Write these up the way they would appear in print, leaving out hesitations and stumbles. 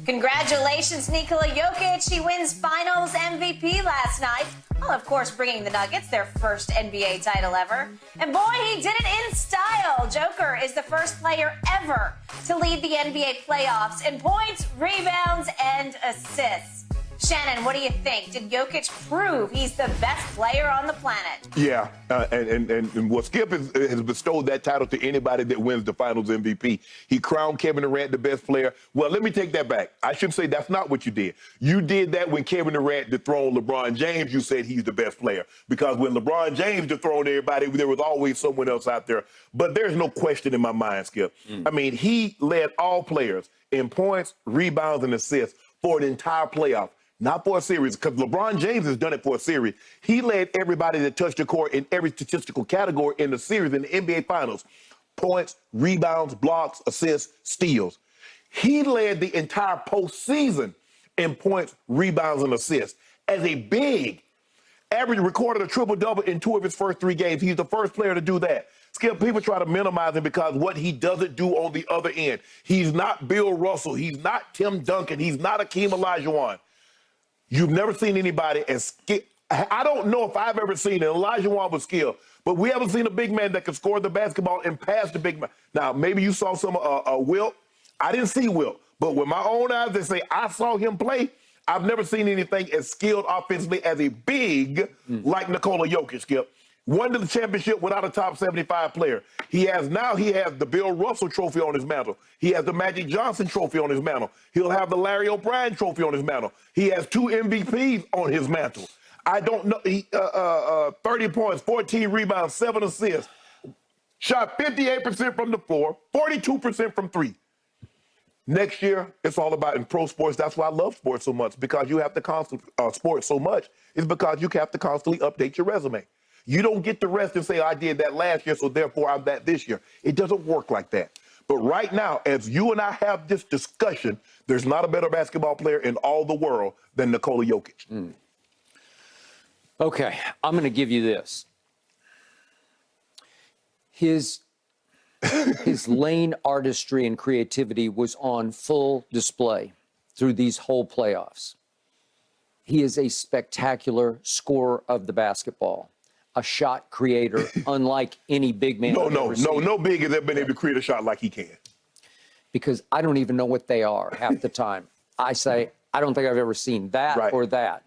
Congratulations, Nikola Jokic. He wins Finals MVP last night. Well, of course, bringing the Nuggets their first NBA title ever. And boy, he did it in style. Joker is the first player ever to lead the NBA playoffs in points, rebounds, and assists. Shannon, what do you think? Did Jokic prove he's the best player on the planet? Yeah, and what Skip has bestowed that title to anybody that wins the Finals MVP. He crowned Kevin Durant the best player. Well, let me take that back. I should say that's not what you did. You did that when Kevin Durant dethroned LeBron James. You said he's the best player. Because when LeBron James dethroned everybody, there was always someone else out there. But there's no question in my mind, Skip. I mean, he led all players in points, rebounds, and assists for an entire playoff. Not for a series, because LeBron James has done it for a series. He led everybody that touched the court in every statistical category in the series in the NBA Finals. Points, rebounds, blocks, assists, steals. He led the entire postseason in points, rebounds, and assists. As a big, recorded a triple-double in 2 of his first 3 games. He's the first player to do that. Skip, people try to minimize him because what he doesn't do on the other end. He's not Bill Russell. He's not Tim Duncan. He's not Akeem Olajuwon. You've never seen anybody as skilled. I don't know if I've ever seen it. Olajuwon was skilled, but we haven't seen a big man that can score the basketball and pass the big man. Now, maybe you saw some Wilt. I didn't see Wilt, but with my own eyes, they say I saw him play. I've never seen anything as skilled offensively as a big like Nikola Jokic, Skip. Won the championship without a top 75 player. He has the Bill Russell trophy on his mantle. He has the Magic Johnson trophy on his mantle. He'll have the Larry O'Brien trophy on his mantle. He has 2 MVPs on his mantle. I don't know. 30 points, 14 rebounds, 7 assists. Shot 58% from the floor, 42% from 3. Next year, it's all about in pro sports. That's why I love sports so much, because you have to sports so much. It's because you have to constantly update your resume. You don't get to rest and say, I did that last year, so therefore I'm that this year. It doesn't work like that. But right now, as you and I have this discussion, there's not a better basketball player in all the world than Nikola Jokic. Okay, I'm going to give you this. His lane artistry and creativity was on full display through these whole playoffs. He is a spectacular scorer of the basketball. A shot creator, unlike any big man. No big has ever been able to create a shot like he can. Because I don't even know what they are half the time. I say, I don't think I've ever seen that or that.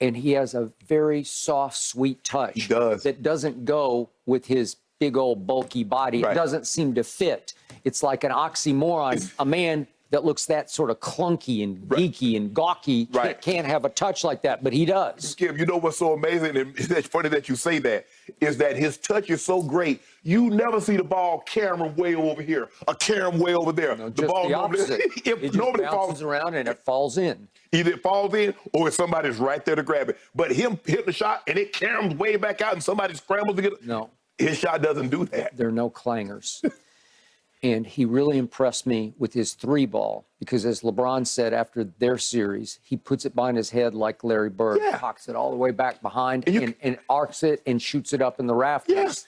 And he has a very soft, sweet touch. He does. That doesn't go with his big old bulky body. It doesn't seem to fit. It's like an oxymoron. A man that looks that sort of clunky and geeky and gawky can't have a touch like that, but he does. Skip, you know what's so amazing, and it's funny that you say that, is that his touch is so great. You never see the ball carry way over here, or carry way over there. No, the ball the opposite. It just bounces around and it falls in. Either it falls in or if somebody's right there to grab it. But him hitting the shot and it carries way back out and somebody scrambles to get it. No. His shot doesn't do that. There are no clangers. And he really impressed me with his 3-ball because, as LeBron said after their series, he puts it behind his head like Larry Bird, cocks it all the way back behind and arcs it and shoots it up in the rafters. Yes.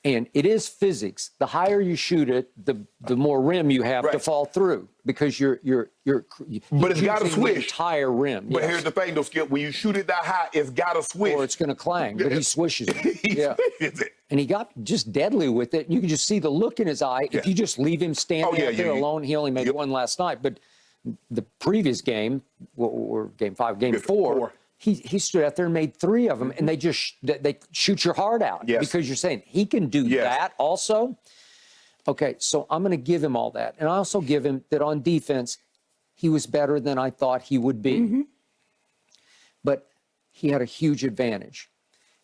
And it is physics. The higher you shoot it, the more rim you have to fall through because you're but it's got to swish. The entire rim. But here's the thing, though, Skip. When you shoot it that high, it's got to swish. Or it's going to clang, but he swishes it. He swishes it. And he got just deadly with it. You can just see the look in his eye. If you just leave him standing out there alone, he only made one last night. But the previous game, or game 5, game 4, he stood out there and made 3 of them, and they shoot your heart out because you're saying he can do that also. Okay, so I'm going to give him all that, and I also give him that on defense, he was better than I thought he would be. But he had a huge advantage.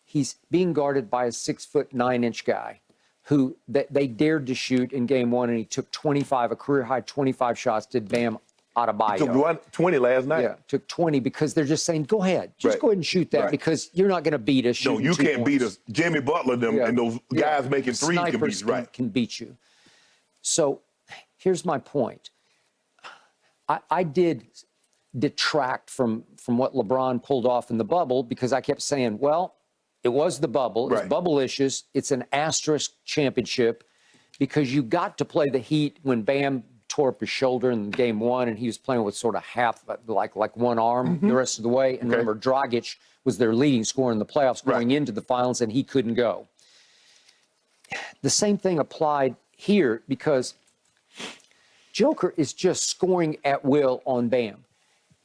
He's being guarded by a 6'9" guy who they dared to shoot in game 1, and he took 25, a career high 25 shots, did Bam Adebayo. Took 20 last night. Yeah, took 20 because they're just saying, go ahead. Just go ahead and shoot that because you're not going to beat us. No, you can't beat us. Jimmy Butler and those guys making threes can beat you. Can beat you. So here's my point. I did detract from what LeBron pulled off in the bubble because I kept saying, well, it was the bubble. It's bubble-licious. It's an asterisk championship because you got to play the Heat when Bam tore up his shoulder in game 1, and he was playing with sort of half, like one arm the rest of the way. And remember, Dragic was their leading scorer in the playoffs going into the finals, and he couldn't go. The same thing applied here because Joker is just scoring at will on Bam,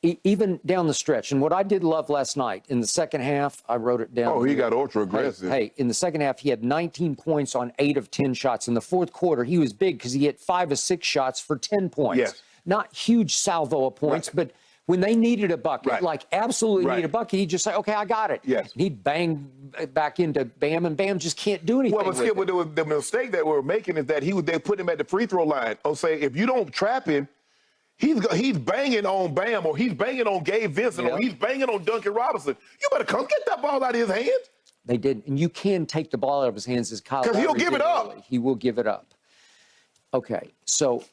even down the stretch. And what I did love last night in the second half, I wrote it down. Oh, he got ultra aggressive. Hey, in the second half, he had 19 points on 8 of 10 shots. In the fourth quarter, he was big because he hit 5 of 6 shots for 10 points. Yes. Not huge salvo of points, but when they needed a bucket, like absolutely need a bucket, he'd just say, okay, I got it. Yes. He'd bang back into Bam, and Bam just can't do anything. Well, but Skip, the mistake that we're making is that they put him at the free throw line. Or say, if you don't trap him, he's banging on Bam, or he's banging on Gabe Vincent, or he's banging on Duncan Robinson. You better come get that ball out of his hands. They did. And you can take the ball out of his hands as Kyle. Because he'll give it up. He will give it up. Okay, so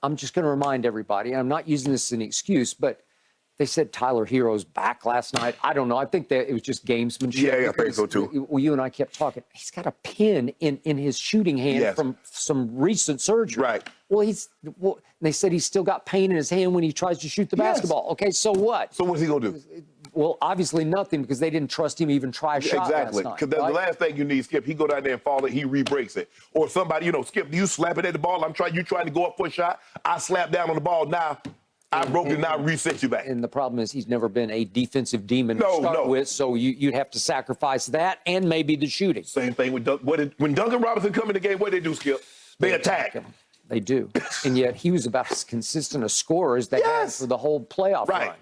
I'm just going to remind everybody, and I'm not using this as an excuse, but they said Tyler Hero's back last night. I don't know. I think that it was just gamesmanship. Yeah, I think so too. Well, you and I kept talking. He's got a pin in his shooting hand from some recent surgery. Right. Well, they said he's still got pain in his hand when he tries to shoot the basketball. Okay, so what? So what's he going to do? Well, obviously nothing, because they didn't trust him to even try a shot Exactly. last night. Because the last thing you need, Skip, he go down there and fall it, he re-breaks it. Or somebody, Skip, you slap it at the ball. You trying to go up for a shot. I slap down on the ball. Now I broke it. Now I reset you back. And the problem is he's never been a defensive demon to start with, so you'd have to sacrifice that and maybe the shooting. Same thing with when Duncan Robinson come in the game, what they do, Skip? They attack him. They do. And yet he was about as consistent a scorer as they had for the whole playoff run.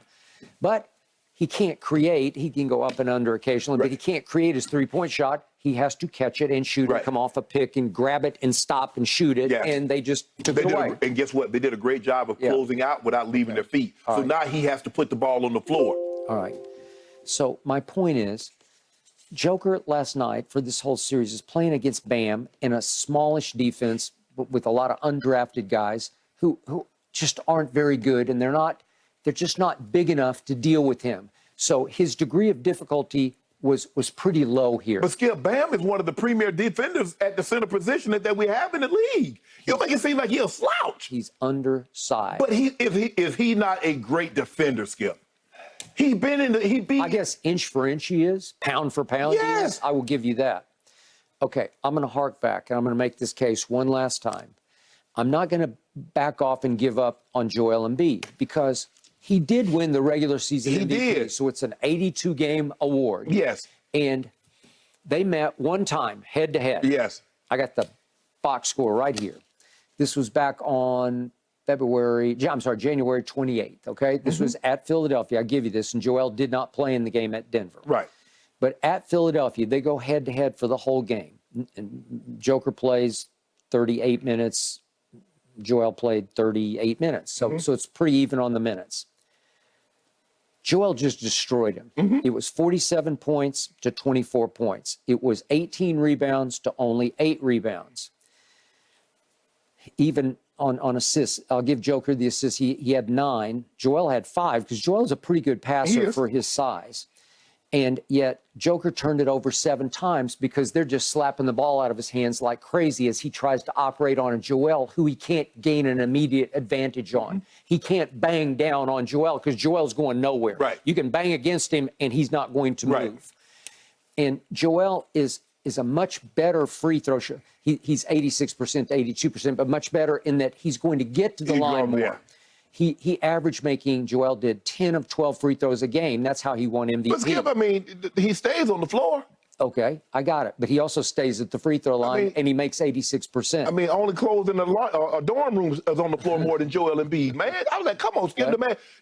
But he can't create. He can go up and under occasionally, but he can't create his three-point shot. He has to catch it and shoot it, come off a pick and grab it and stop and shoot it, and they just took it away. And guess what? They did a great job of closing out without leaving their feet. So now he has to put the ball on the floor. All right. So my point is, Joker last night for this whole series is playing against Bam in a smallish defense with a lot of undrafted guys who just aren't very good, and they're just not big enough to deal with him. So his degree of difficulty was pretty low here. But Skip, Bam is one of the premier defenders at the center position that we have in the league. You make it seem like he's a slouch. He's undersized. But is he not a great defender, Skip? I guess inch for inch he is, pound for pound he is. I will give you that. Okay, I'm going to hark back, and I'm going to make this case one last time. I'm not going to back off and give up on Joel Embiid, because he did win the regular season MVP. Did. So it's an 82-game award. Yes. And they met one time, head-to-head. Yes. I got the box score right here. This was back on January 28th, okay? This was at Philadelphia. I give you this, and Joel did not play in the game at Denver. Right. But at Philadelphia, they go head-to-head for the whole game. And Joker plays 38 minutes. Joel played 38 minutes. So it's pretty even on the minutes. Joel just destroyed him. It was 47 points to 24 points. It was 18 rebounds to only 8 rebounds. Even on assists, I'll give Joker the assist. He had 9. Joel had 5, because Joel's a pretty good passer for his size. And yet Joker turned it over 7 times because they're just slapping the ball out of his hands like crazy as he tries to operate on a Joel who he can't gain an immediate advantage on. He can't bang down on Joel because Joel's going nowhere. Right. You can bang against him and he's not going to move. And Joel is a much better free throw shooter. He's 86% to 82%, but much better in that he's going to get to the line more. He averaged Joel did 10 of 12 free throws a game. That's how he won MVP. But Skip, he stays on the floor. Okay, I got it. But he also stays at the free throw line, and he makes 86%. Only clothes in a dorm room is on the floor more than Joel Embiid, man. I was like, come on, Skip, the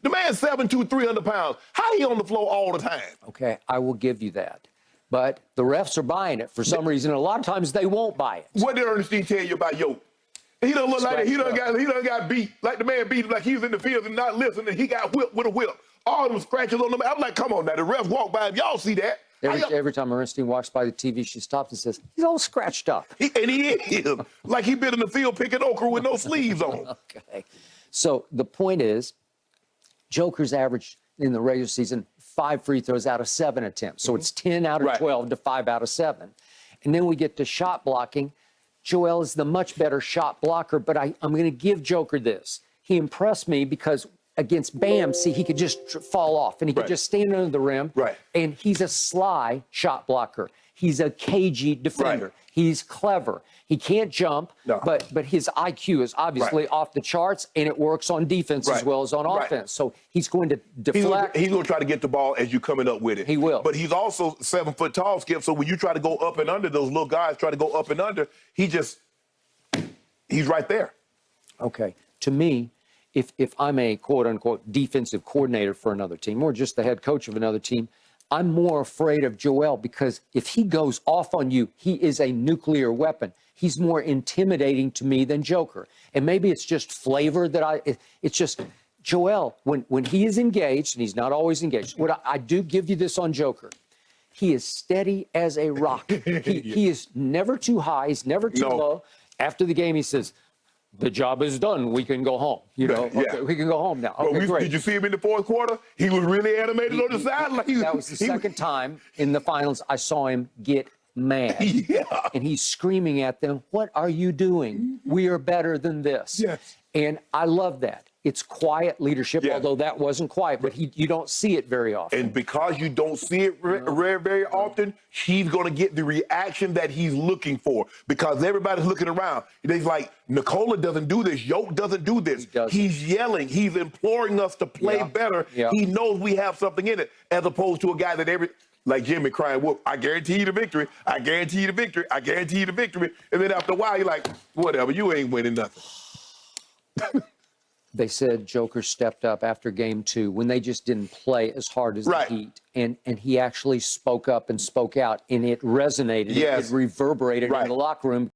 man's 7'2", 300 pounds. How he on the floor all the time? Okay, I will give you that. But the refs are buying it for some reason. A lot of times they won't buy it. What did Ernestine tell you about Jokic? He don't look like he done got beat, like the man beat him, like he was in the field and not listening. He got whipped with a whip. All them scratches on him. I'm like, come on now, the refs walk by him. Y'all see that? Every time Ernestine walks by the TV, she stops and says, he's all scratched up. He is. Like he been in the field picking okra with no sleeves on. Okay. So the point is, Joker's averaged in the regular season 5 free throws out of 7 attempts. So it's 10 out of 12 to 5 out of 7. And then we get to shot blocking. Joel is the much better shot blocker, but I'm going to give Joker this. He impressed me because against Bam, see, he could just fall off and he could just stand under the rim. Right. And he's a sly shot blocker. He's a cagey defender. Right. He's clever. He can't jump, No. but his IQ is obviously off the charts, and it works on defense as well as on offense. So he's going to deflect. He's going to try to get the ball as you're coming up with it. He will. But he's also 7 foot tall, Skip. So when you try to go up and under, those little guys try to go up and under, he's right there. Okay. To me, if I'm a quote-unquote defensive coordinator for another team or just the head coach of another team, I'm more afraid of Joel because if he goes off on you, he is a nuclear weapon. He's more intimidating to me than Joker. And maybe it's just flavor that it's just Joel, when he is engaged, and he's not always engaged, what I do give you this on Joker, he is steady as a rock. He is never too high. He's never too low. After the game, he says, the job is done. We can go home. You know, okay, we can go home now. Okay, great. Did you see him in the fourth quarter? He was really animated on the sideline. That was the second time in the finals I saw him get mad. Yeah. And he's screaming at them, what are you doing? We are better than this. Yes. And I love that. It's quiet leadership, although that wasn't quiet, but you don't see it very often. And because you don't see it very often, he's going to get the reaction that he's looking for because everybody's looking around. They're like, Nikola doesn't do this. Yoke doesn't do this. He's yelling. He's imploring us to play better. He knows we have something in it, as opposed to a guy that like Jimmy crying, whoop, I guarantee you the victory. I guarantee you the victory. I guarantee you the victory. And then after a while, you're like, whatever, you ain't winning nothing. They said Joker stepped up after game 2 when they just didn't play as hard as the Heat. And he actually spoke up and spoke out, and it resonated. It reverberated in the locker room.